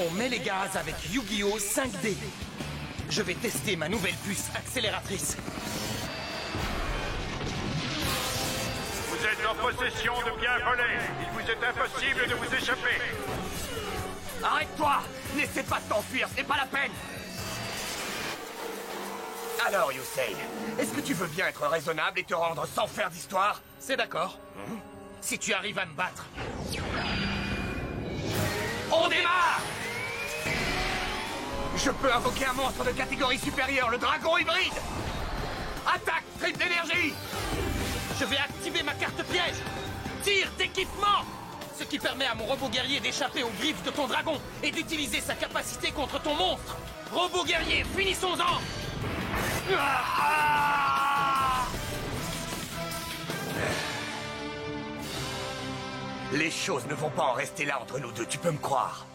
On met les gaz avec Yu-Gi-Oh 5D. Je vais tester ma nouvelle puce accélératrice. Vous êtes en possession de biens volés. Il vous est impossible de vous échapper. Arrête-toi! N'essaie pas de t'enfuir, c'est pas la peine! Alors, Yusei, est-ce que tu veux bien être raisonnable et te rendre sans faire d'histoire? C'est d'accord. Si tu arrives à me battre. On démarre! Je peux invoquer un monstre de catégorie supérieure, le dragon hybride! Attaque, triple d'énergie! Je vais activer ma carte piège! Tir d'équipement! Ce qui permet à mon robot guerrier d'échapper aux griffes de ton dragon et d'utiliser sa capacité contre ton monstre! Robot guerrier, finissons-en! Les choses ne vont pas en rester là entre nous deux, tu peux me croire.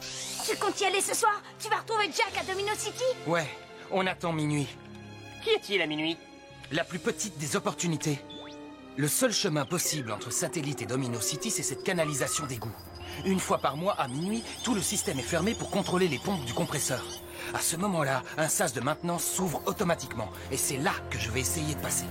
Tu comptes y aller ce soir? Tu vas retrouver Jack à Domino City? Ouais, on attend minuit. Qui est-il à minuit? La plus petite des opportunités. Le seul chemin possible entre Satellite et Domino City, c'est cette canalisation d'égout. Une fois par mois, à minuit, tout le système est fermé pour contrôler les pompes du compresseur. À ce moment-là, un sas de maintenance s'ouvre automatiquement. Et c'est là que je vais essayer de passer.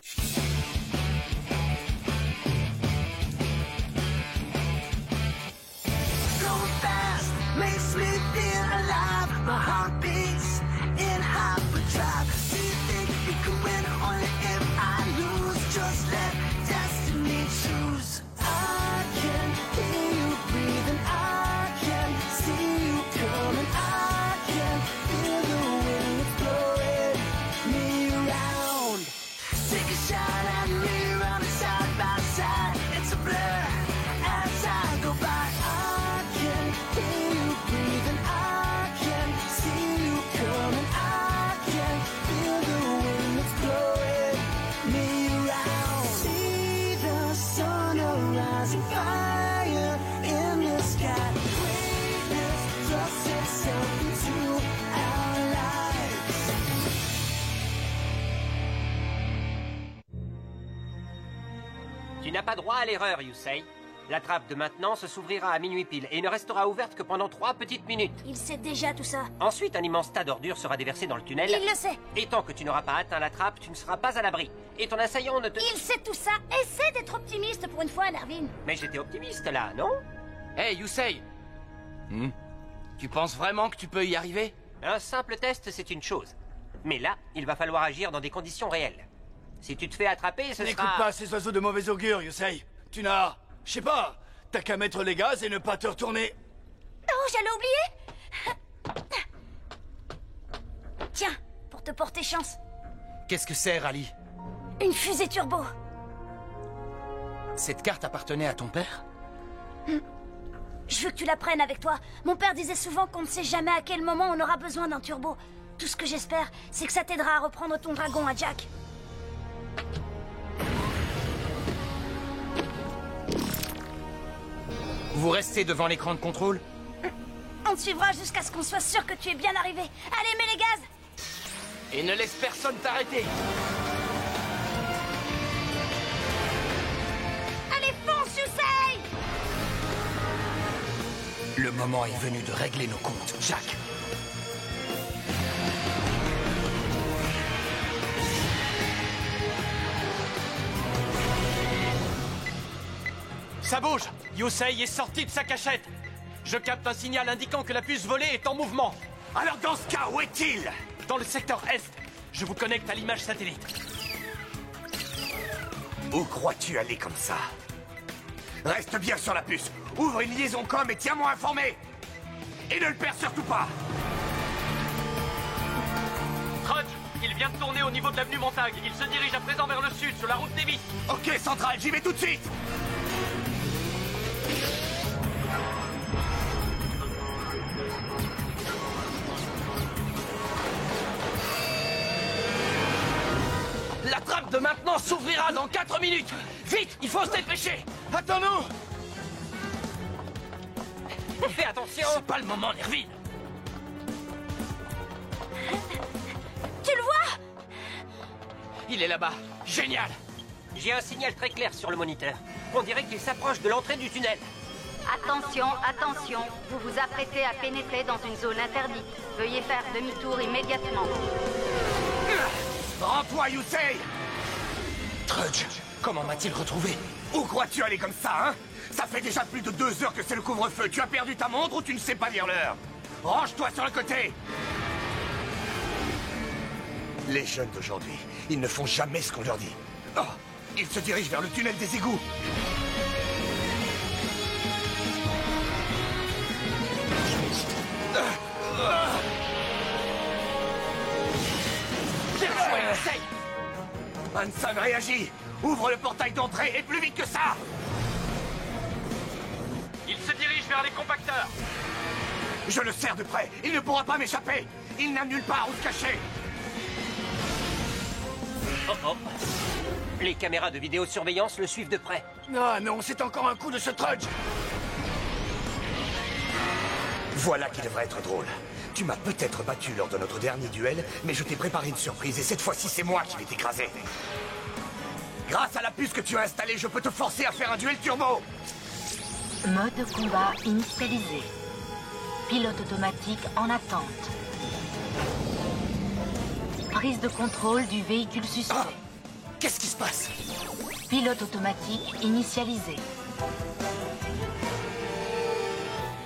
Tu n'as pas droit à l'erreur, Yusei. La trappe de maintenance s'ouvrira à minuit pile et ne restera ouverte que pendant 3 petites minutes. Il sait déjà tout ça. Ensuite, un immense tas d'ordures sera déversé dans le tunnel. Il le sait. Et tant que tu n'auras pas atteint la trappe, tu ne seras pas à l'abri. Et ton assaillant ne te... Il sait tout ça. Essaie d'être optimiste pour une fois, Nervin. Mais j'étais optimiste là, non? Hey, Yusei. Tu penses vraiment que tu peux y arriver? Un simple test, c'est une chose. Mais là, il va falloir agir dans des conditions réelles. Si tu te fais attraper, ce N'écoute sera... pas ces oiseaux de mauvais augure, Yusei. Tu n'as... Je sais pas. T'as qu'à mettre les gaz et ne pas te retourner. Oh, j'allais oublier. Tiens, pour te porter chance. Qu'est-ce que c'est, Rally? Une fusée turbo. Cette carte appartenait à ton père? Je veux que tu la prennes avec toi. Mon père disait souvent qu'on ne sait jamais à quel moment on aura besoin d'un turbo. Tout ce que j'espère, c'est que ça t'aidera à reprendre ton dragon à Jack. Vous restez devant l'écran de contrôle? On te suivra jusqu'à ce qu'on soit sûr que tu es bien arrivé. Allez, mets les gaz! Et ne laisse personne t'arrêter. Allez, fonce, Yusei! Le moment est venu de régler nos comptes, Jack. Ça bouge! Yusei est sorti de sa cachette! Je capte un signal indiquant que la puce volée est en mouvement. Alors dans ce cas, où est-il? Dans le secteur Est. Je vous connecte à l'image satellite. Où crois-tu aller comme ça? Reste bien sur la puce. Ouvre une liaison com et tiens-moi informé. Et ne le perds surtout pas. Trudge, il vient de tourner au niveau de l'avenue Montague. Il se dirige à présent vers le sud, sur la route Davis. Ok, Central, j'y vais tout de suite. La trappe de maintenance s'ouvrira dans 4 minutes. Vite, il faut se dépêcher. Attends-nous! Fais attention! C'est pas le moment, Nervin. Tu le vois? Il est là-bas. Génial. J'ai un signal très clair sur le moniteur. On dirait qu'il s'approche de l'entrée du tunnel. Attention, attention, vous vous apprêtez à pénétrer dans une zone interdite. Veuillez faire demi-tour immédiatement. Rends-toi, Yusei! Trudge, comment m'a-t-il retrouvé? Où crois-tu aller comme ça, hein? Ça fait déjà plus de 2 heures que c'est le couvre-feu. Tu as perdu ta montre ou tu ne sais pas lire l'heure? Range-toi sur le côté! Les jeunes d'aujourd'hui, ils ne font jamais ce qu'on leur dit. Oh, ils se dirigent vers le tunnel des égouts. Hanson réagit! Ouvre le portail d'entrée et plus vite que ça! Il se dirige vers les compacteurs. Je le serre de près. Il ne pourra pas m'échapper. Il n'a nulle part où se cacher. Oh oh. Les caméras de vidéosurveillance le suivent de près. Ah non, c'est encore un coup de ce Trudge. Voilà qui devrait être drôle. Tu m'as peut-être battu lors de notre dernier duel, mais je t'ai préparé une surprise et cette fois-ci, c'est moi qui vais t'écraser. Grâce à la puce que tu as installée, je peux te forcer à faire un duel turbo. Mode de combat initialisé. Pilote automatique en attente. Prise de contrôle du véhicule suspect. Ah, qu'est-ce qui se passe? Pilote automatique initialisé.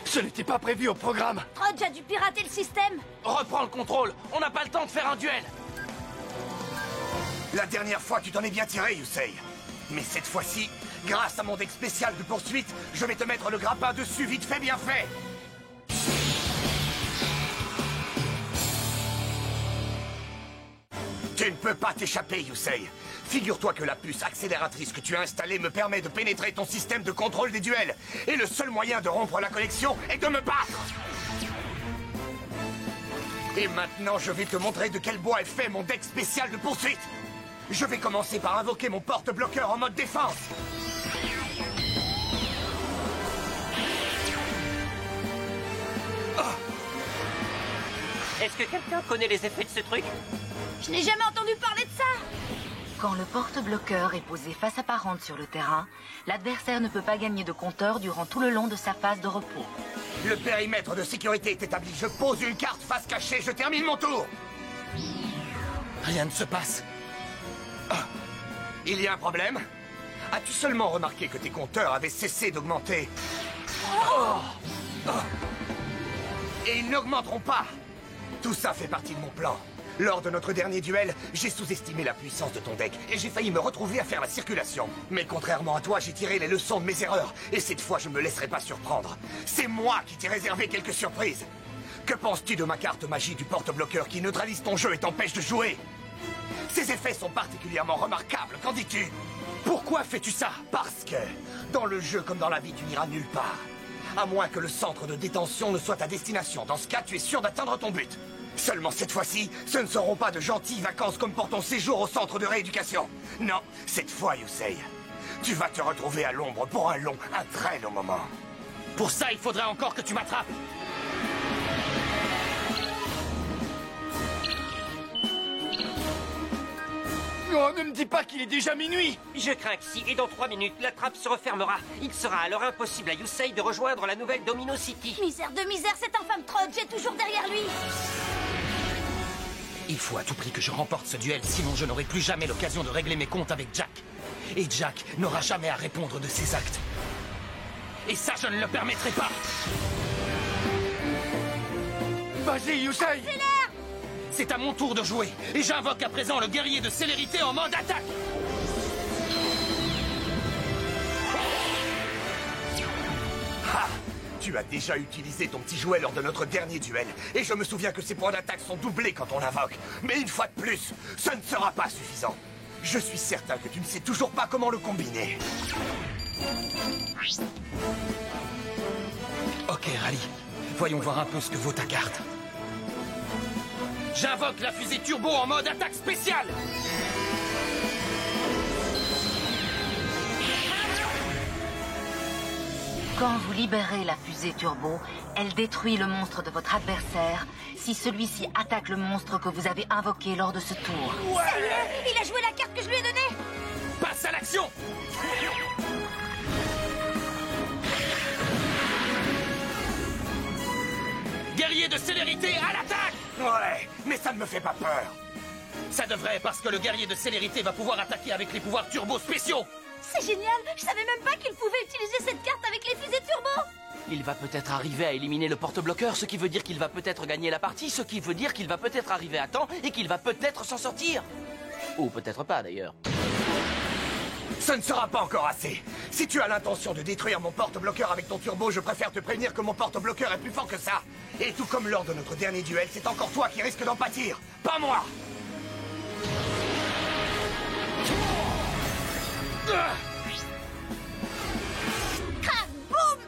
Ce n'était pas prévu au programme. Trudge a dû pirater le système. Reprends le contrôle, on n'a pas le temps de faire un duel. La dernière fois, tu t'en es bien tiré, Yusei. Mais cette fois-ci, grâce à mon deck spécial de poursuite, je vais te mettre le grappin dessus vite fait, bien fait. Tu ne peux pas t'échapper, Yusei. Figure-toi que la puce accélératrice que tu as installée me permet de pénétrer ton système de contrôle des duels. Et le seul moyen de rompre la connexion est de me battre. Et maintenant, je vais te montrer de quel bois est fait mon deck spécial de poursuite. Je vais commencer par invoquer mon porte-bloqueur en mode défense. Est-ce que quelqu'un connaît les effets de ce truc? Je n'ai jamais entendu parler de ça. Quand le porte-bloqueur est posé face apparente sur le terrain, l'adversaire ne peut pas gagner de compteur durant tout le long de sa phase de repos. Le périmètre de sécurité est établi. Je pose une carte face cachée. Je termine mon tour. Rien ne se passe. Ah, il y a un problème? As-tu seulement remarqué que tes compteurs avaient cessé d'augmenter? Et ils n'augmenteront pas. Tout ça fait partie de mon plan. Lors de notre dernier duel, j'ai sous-estimé la puissance de ton deck et j'ai failli me retrouver à faire la circulation. Mais contrairement à toi, j'ai tiré les leçons de mes erreurs et cette fois, je me laisserai pas surprendre. C'est moi qui t'ai réservé quelques surprises. Que penses-tu de ma carte magie du porte-bloqueur qui neutralise ton jeu et t'empêche de jouer? Ces effets sont particulièrement remarquables, qu'en dis-tu? Pourquoi fais-tu ça? Parce que, dans le jeu comme dans la vie, tu n'iras nulle part. À moins que le centre de détention ne soit ta destination. Dans ce cas, tu es sûr d'atteindre ton but. Seulement cette fois-ci, ce ne seront pas de gentilles vacances comme pour ton séjour au centre de rééducation. Non, cette fois, Yusei, tu vas te retrouver à l'ombre pour un très long moment. Pour ça, il faudrait encore que tu m'attrapes. Oh, ne me dis pas qu'il est déjà minuit. Je crains que si, et dans 3 minutes, la trappe se refermera. Il sera alors impossible à Yusei de rejoindre la nouvelle Domino City. Misère de misère, cet infâme Trudge est toujours derrière lui. Il faut à tout prix que je remporte ce duel, sinon je n'aurai plus jamais l'occasion de régler mes comptes avec Jack. Et Jack n'aura jamais à répondre de ses actes. Et ça, je ne le permettrai pas. Vas-y, Yusei. C'est à mon tour de jouer, et j'invoque à présent le guerrier de célérité en mode attaque. Ha! Tu as déjà utilisé ton petit jouet lors de notre dernier duel, et je me souviens que ses points d'attaque sont doublés quand on l'invoque. Mais une fois de plus, ce ne sera pas suffisant. Je suis certain que tu ne sais toujours pas comment le combiner. Ok, Rally. Voyons voir un peu ce que vaut ta carte. J'invoque la fusée turbo en mode attaque spéciale. Quand vous libérez la fusée turbo, elle détruit le monstre de votre adversaire si celui-ci attaque le monstre que vous avez invoqué lors de ce tour. Ouais. Il a joué la carte que je lui ai donnée. Passe à l'action. guerrier de célérité à l'attaque! Ouais, mais ça ne me fait pas peur. Ça devrait, parce que le guerrier de célérité va pouvoir attaquer avec les pouvoirs turbo spéciaux. C'est génial. Je savais même pas qu'il pouvait utiliser cette carte avec les fusées turbo. Il va peut-être arriver à éliminer le porte-bloqueur, ce qui veut dire qu'il va peut-être gagner la partie, ce qui veut dire qu'il va peut-être arriver à temps et qu'il va peut-être s'en sortir. Ou peut-être pas, d'ailleurs. Ce ne sera pas encore assez. Si tu as l'intention de détruire mon porte-bloqueur avec ton turbo, je préfère te prévenir que mon porte-bloqueur est plus fort que ça. Et tout comme lors de notre dernier duel, c'est encore toi qui risques d'en pâtir, pas moi. Crac, boum.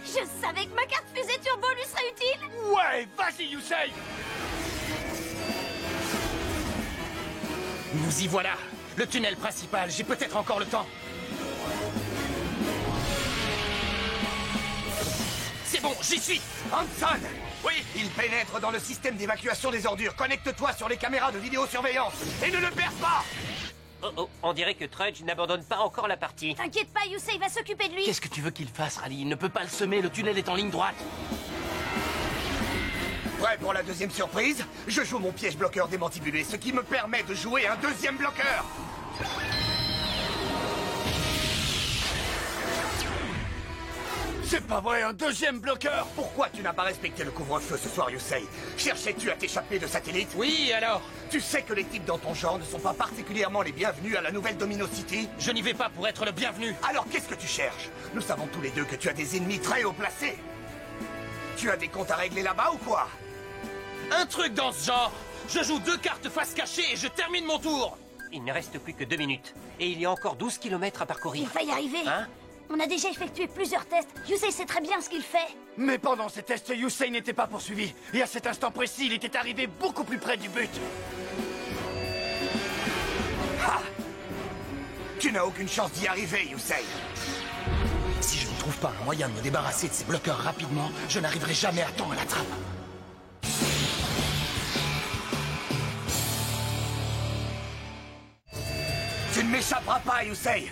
Je savais que ma carte fusée turbo lui serait utile. Ouais, vas-y, Yusei! Nous y voilà. Le tunnel principal, j'ai peut-être encore le temps. C'est bon, j'y suis. Hanson! Oui, il pénètre dans le système d'évacuation des ordures. Connecte-toi sur les caméras de vidéosurveillance et ne le perds pas! Oh, on dirait que Trudge n'abandonne pas encore la partie. T'inquiète pas, Yusei va s'occuper de lui. Qu'est-ce que tu veux qu'il fasse, Rally? Il ne peut pas le semer, le tunnel est en ligne droite. Prêt pour la deuxième surprise? Je joue mon piège bloqueur démantibulé, ce qui me permet de jouer un deuxième bloqueur. C'est pas vrai, un deuxième bloqueur! Pourquoi tu n'as pas respecté le couvre-feu ce soir, Yusei? Cherchais-tu à t'échapper de satellite? Oui, alors? Tu sais que les types dans ton genre ne sont pas particulièrement les bienvenus à la nouvelle Domino City? Je n'y vais pas pour être le bienvenu. Alors qu'est-ce que tu cherches? Nous savons tous les deux que tu as des ennemis très haut placés. Tu as des comptes à régler là-bas ou quoi? Un truc dans ce genre. Je joue 2 cartes face cachée et je termine mon tour. Il ne reste plus que 2 minutes. Et il y a encore 12 km à Il parcourir. va y arriver. Hein? On a déjà effectué plusieurs tests. Yusei sait très bien ce qu'il fait. Mais pendant ces tests, Yusei n'était pas poursuivi. Et à cet instant précis, il était arrivé beaucoup plus près du but. Ah! Tu n'as aucune chance d'y arriver, Yusei. Si je ne trouve pas un moyen de me débarrasser de ces bloqueurs rapidement, je n'arriverai jamais à temps à la trappe. Tu ne m'échapperas pas, Yusei.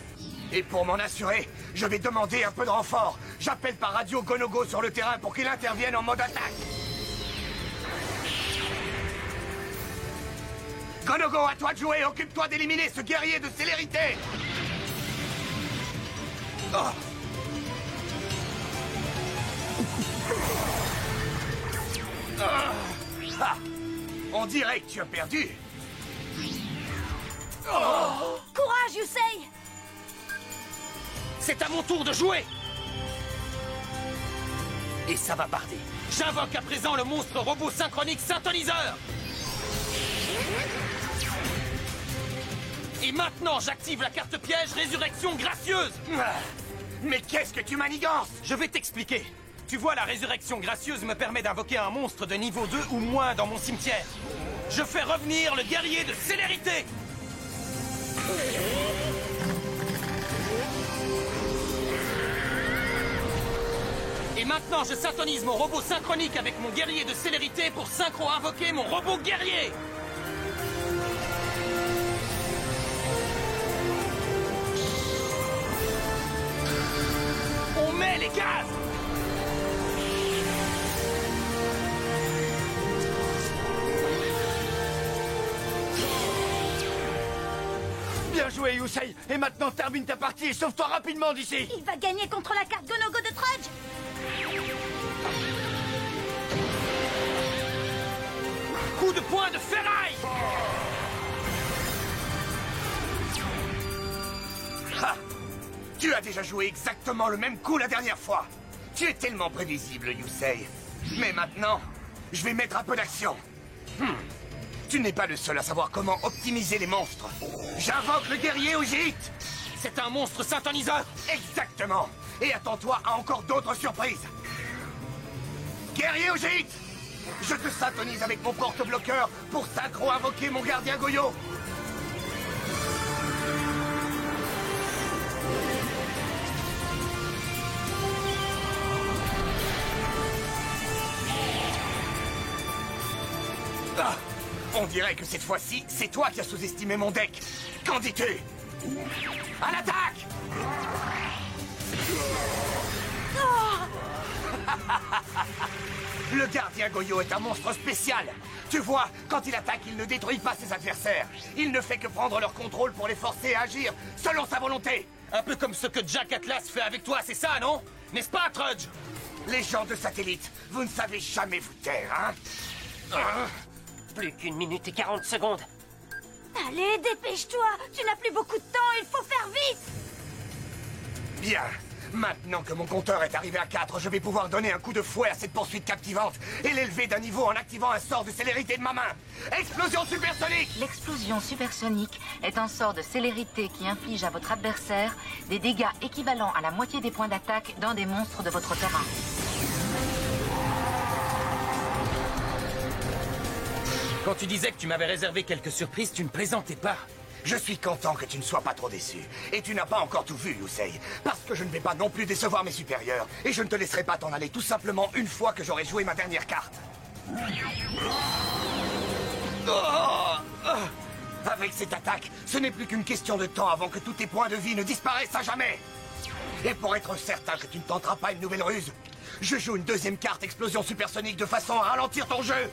Et pour m'en assurer, je vais demander un peu de renfort. J'appelle par radio Gonogo sur le terrain pour qu'il intervienne en mode attaque. Gonogo, à toi de jouer. Occupe-toi d'éliminer ce guerrier de célérité. Oh. Ah. On dirait que tu as perdu. Courage, Yusei. C'est à mon tour de jouer. Et ça va parler. J'invoque à présent le monstre robot synchronique synthoniseur. Et maintenant, j'active la carte piège résurrection gracieuse. Mais qu'est-ce que tu manigances? Je vais t'expliquer. Tu vois, la résurrection gracieuse me permet d'invoquer un monstre de niveau 2 ou moins dans mon cimetière. Je fais revenir le guerrier de célérité. Et maintenant, je syntonise mon robot synchronique avec mon guerrier de célérité pour synchro-invoquer mon robot guerrier. On met les gaz. Bien joué, Yusei. Et maintenant, termine ta partie et sauve-toi rapidement d'ici. Il va gagner contre la carte Gonogo de Trudge. Coup de poing de ferraille. Ha! Tu as déjà joué exactement le même coup la dernière fois. Tu es tellement prévisible, Yusei. Mais maintenant, je vais mettre un peu d'action. Tu n'es pas le seul à savoir comment optimiser les monstres. J'invoque le guerrier Ojite. C'est un monstre synthoniseur. Exactement. Et attends-toi à encore d'autres surprises. Guerrier Ojite, je te syntonise avec mon porte-bloqueur pour synchro-invoquer mon gardien Goyo. Ah, on dirait que cette fois-ci, c'est toi qui as sous-estimé mon deck. Qu'en dis-tu? À l'attaque! Le gardien Goyo est un monstre spécial. Tu vois, quand il attaque, il ne détruit pas ses adversaires. Il ne fait que prendre leur contrôle pour les forcer à agir selon sa volonté. Un peu comme ce que Jack Atlas fait avec toi, c'est ça, non? N'est-ce pas, Trudge? Les gens de Satellite, vous ne savez jamais vous taire, hein? Plus qu'1 minute et 40 secondes. Allez, dépêche-toi. Tu n'as plus beaucoup de temps, il faut faire vite. Bien. Maintenant que mon compteur est arrivé à 4, je vais pouvoir donner un coup de fouet à cette poursuite captivante et l'élever d'un niveau en activant un sort de célérité de ma main. Explosion supersonique! L'explosion supersonique est un sort de célérité qui inflige à votre adversaire des dégâts équivalents à la moitié des points d'attaque d'un des monstres de votre terrain. Quand tu disais que tu m'avais réservé quelques surprises, tu ne plaisantais pas. Je suis content que tu ne sois pas trop déçu. Et tu n'as pas encore tout vu, Yusei. Parce que je ne vais pas non plus décevoir mes supérieurs. Et je ne te laisserai pas t'en aller tout simplement une fois que j'aurai joué ma dernière carte. Avec cette attaque, ce n'est plus qu'une question de temps avant que tous tes points de vie ne disparaissent à jamais. Et pour être certain que tu ne tenteras pas une nouvelle ruse, je joue une deuxième carte explosion supersonique de façon à ralentir ton jeu.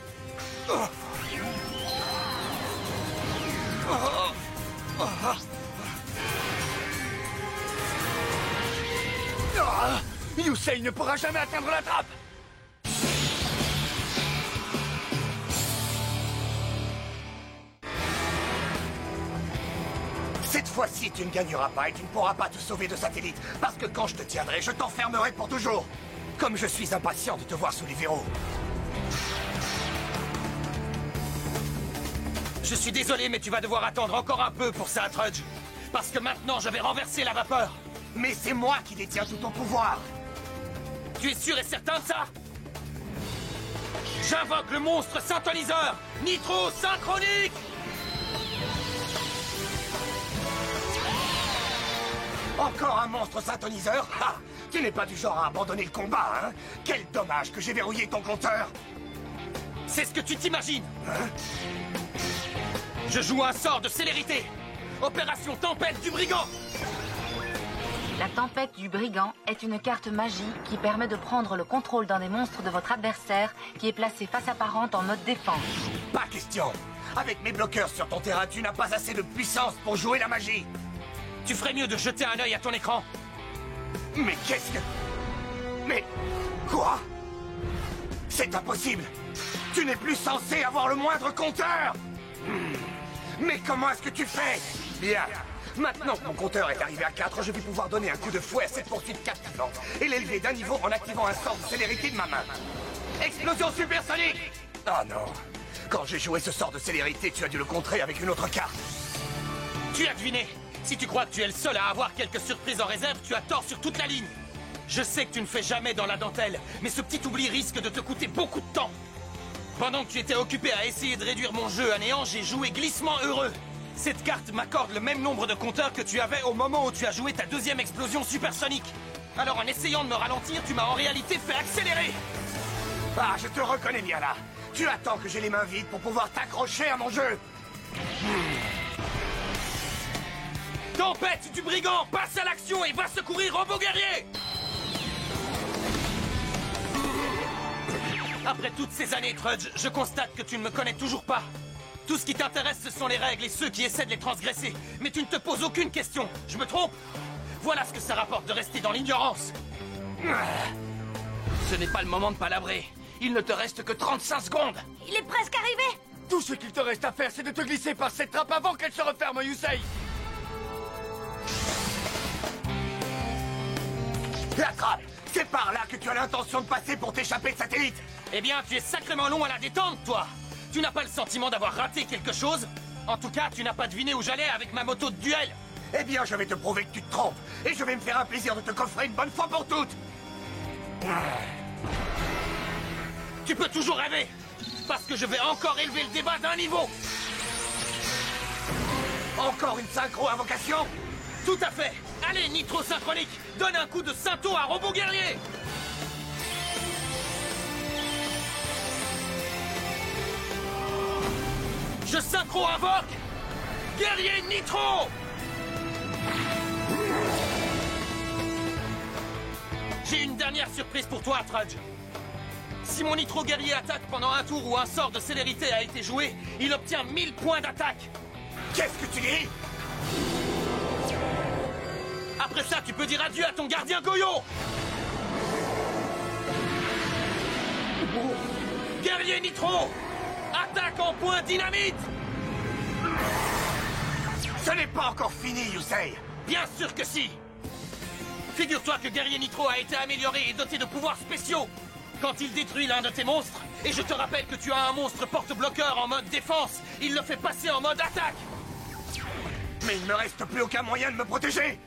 Yusei ne pourra jamais atteindre la trappe. Cette fois-ci, tu ne gagneras pas et tu ne pourras pas te sauver de Satellite. Parce que quand je te tiendrai, je t'enfermerai pour toujours. Comme je suis impatient de te voir sous les verrous. Je suis désolé, mais tu vas devoir attendre encore un peu pour ça, Trudge. Parce que maintenant, je vais renverser la vapeur. Mais c'est moi qui détiens tout ton pouvoir. Tu es sûr et certain de ça? J'invoque le monstre synthoniseur, Nitro Synchronique! Encore un monstre synthoniseur? Ah, tu n'es pas du genre à abandonner le combat, hein? Quel dommage que j'ai verrouillé ton compteur. C'est ce que tu t'imagines, hein? Je joue un sort de célérité. Opération Tempête du Brigand. La Tempête du Brigand est une carte magie qui permet de prendre le contrôle d'un des monstres de votre adversaire qui est placé face apparente en mode défense. Pas question. Avec mes bloqueurs sur ton terrain, tu n'as pas assez de puissance pour jouer la magie. Tu ferais mieux de jeter un œil à ton écran. Mais qu'est-ce que... Mais... Quoi? C'est impossible. Tu n'es plus censé avoir le moindre compteur. Mais comment est-ce que tu fais? Bien. Maintenant que mon compteur est arrivé à 4, je vais pouvoir donner un coup de fouet à cette poursuite captivante et l'élever d'un niveau en activant un sort de célérité de ma main. Explosion supersonique! Oh non. Quand j'ai joué ce sort de célérité, tu as dû le contrer avec une autre carte. Tu as deviné. Si tu crois que tu es le seul à avoir quelques surprises en réserve, tu as tort sur toute la ligne. Je sais que tu ne fais jamais dans la dentelle, mais ce petit oubli risque de te coûter beaucoup de temps. Pendant que tu étais occupé à essayer de réduire mon jeu à néant, j'ai joué Glissement Heureux. Cette carte m'accorde le même nombre de compteurs que tu avais au moment où tu as joué ta deuxième explosion supersonique. Alors en essayant de me ralentir, tu m'as en réalité fait accélérer. Ah, je te reconnais bien là. Tu attends que j'ai les mains vides pour pouvoir t'accrocher à mon jeu. Tempête du Brigand, passe à l'action et va secourir Robot Guerrier! Après toutes ces années, Trudge, je constate que tu ne me connais toujours pas. Tout ce qui t'intéresse, ce sont les règles et ceux qui essaient de les transgresser. Mais tu ne te poses aucune question. Je me trompe? Voilà ce que ça rapporte de rester dans l'ignorance. Ce n'est pas le moment de palabrer. Il ne te reste que 35 secondes. Il est presque arrivé. Tout ce qu'il te reste à faire, c'est de te glisser par cette trappe avant qu'elle se referme, Yusei. La trappe! C'est par là que tu as l'intention de passer pour t'échapper de Satellite! Eh bien, tu es sacrément long à la détente, toi! Tu n'as pas le sentiment d'avoir raté quelque chose? En tout cas, tu n'as pas deviné où j'allais avec ma moto de duel! Eh bien, je vais te prouver que tu te trompes! Et je vais me faire un plaisir de te coffrer une bonne fois pour toutes! Tu peux toujours rêver! Parce que je vais encore élever le débat d'un niveau! Encore une synchro-invocation? Tout à fait! Allez, Nitro Synchronique! Donne un coup de Syntho à Robot Guerrier! Je synchro-invoque Guerrier Nitro! J'ai une dernière surprise pour toi, Trudge. Si mon nitro guerrier attaque pendant un tour où un sort de célérité a été joué, il obtient 1000 points d'attaque. Qu'est-ce que tu dis? Après ça, tu peux dire adieu à ton gardien Goyo. Guerrier nitro, attaque en point dynamite. Ce n'est pas encore fini, Yusei. Bien sûr que si. Figure-toi que Guerrier Nitro a été amélioré et doté de pouvoirs spéciaux. Quand il détruit l'un de tes monstres, et je te rappelle que tu as un monstre porte-bloqueur en mode défense, il le fait passer en mode attaque. Mais il ne me reste plus aucun moyen de me protéger.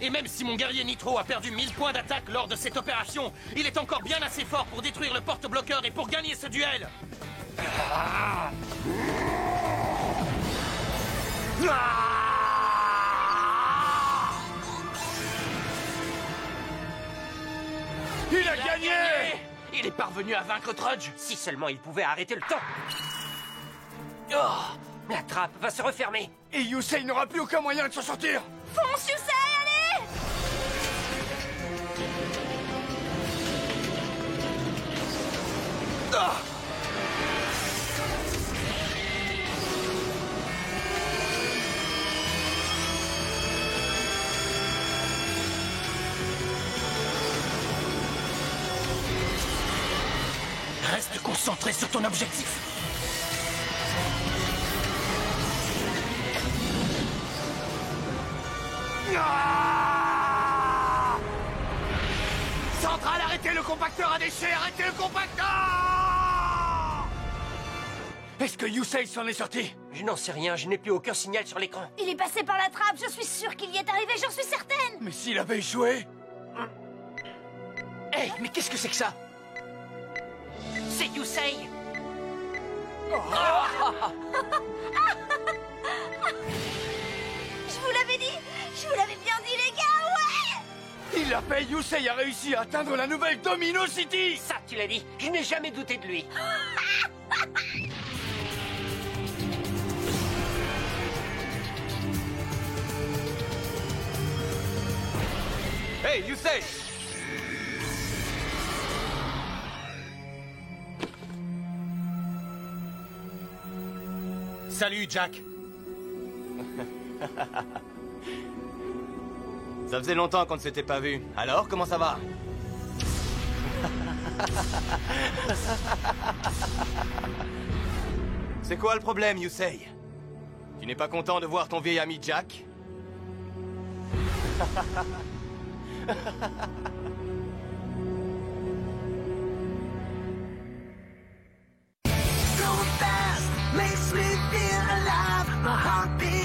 Et même si mon Guerrier Nitro a perdu 1000 points d'attaque lors de cette opération, il est encore bien assez fort pour détruire le porte-bloqueur et pour gagner ce duel. Il a gagné! Il est parvenu à vaincre Trudge. Si seulement il pouvait arrêter le temps. Oh, la trappe va se refermer. Et Yusei n'aura plus aucun moyen de s'en sortir! Fonce, Yusei, allez! Ah! Reste concentré sur ton objectif. Centrale, arrêtez le compacteur à déchets! Arrêtez le compacteur! Est-ce que Yusei s'en est sorti? Je n'en sais rien, je n'ai plus aucun signal sur l'écran. Il est passé par la trappe, je suis sûre qu'il y est arrivé, j'en suis certaine! Mais s'il avait échoué? Hé, mais qu'est-ce que c'est que ça? C'est Yusei. Je vous l'avais dit! Je vous l'avais bien dit, les gars, ouais! Il l'a fait, Yusei a réussi à atteindre la nouvelle Domino City! Ça, tu l'as dit, je n'ai jamais douté de lui. Hey, Yusei! Salut, Jack. Ça faisait longtemps qu'on ne s'était pas vu. Alors, comment ça va? C'est quoi le problème, Yusei? Tu n'es pas content de voir ton vieil ami Jack? So fast, makes me feel alive. My heart beats